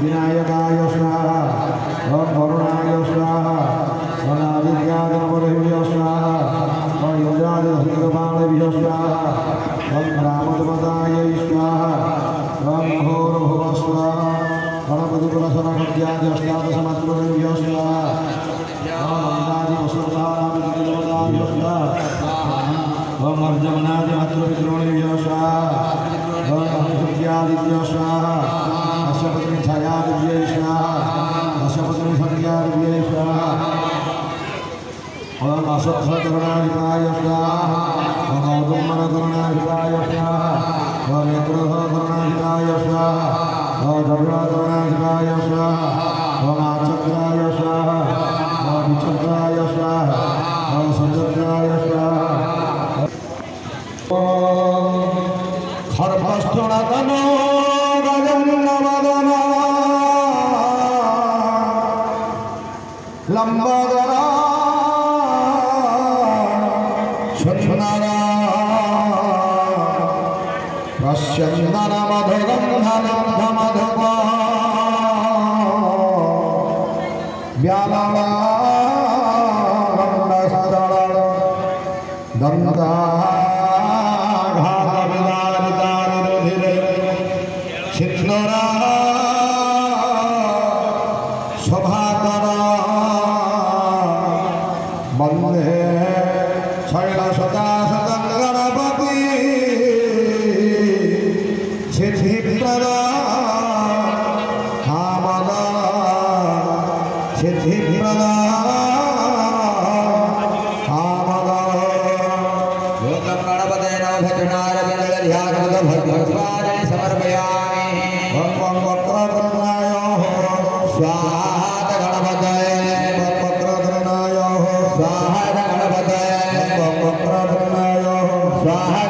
विनायकाय स्वाहा ओम वरुणाय स्वाहा ओम आदित्याय स्वाहा ओम युजाय स्वाहा ओम रामदेवताय स्वाहा ओम घोरभुव स्वाहा गणपतिकुलसरभज्याय अष्टादशमातृभ्यो स्वाहा ओम अनादिवसुधानाय स्वाहा ओम अर्जवनादिमातृभ्यो स्वाहा ओम अभिषुद्ध्यादिभ्यो स्वाहा अशपत्नी छायादिभ्यै स्वाहा अशपत्नी संज्ञादिभ्यै स्वाहा ओम अशोककरुणाधिपाय स्वाहा ओम औदुम्बरकरुणाधिपाय स्वाहा ओम नेत्रकरुणाधिपाय स्वाहा ओम जगन्नाथकरुणाधिपाय स्वाहा ओम आचक्राय स्वाहा ओम विचक्राय स्वाहा ओम सचक्राय स्वाहा ओम खरपष्ठनादनो गजन्नवदना लंबोदरा सुन्दरा पश्यन्दन मधुगन्धमधुप व्यालवा दन्ता शिक्षरा शोभाकरा वन्दे शैलसुतासतं गणपति सिद्धिप्रदा कामदा सिद्धिप्रदा कामदा योगं गणपते नवभजनाय विनयध्यानमदभद्रस्वादे समर्पयामि ओम वक्रतुण्डाय स्वाहा गणपतये ओम वक्रतुण्डाय स्वाहा गणपतये ओम वक्रतुण्डाय स्वाहा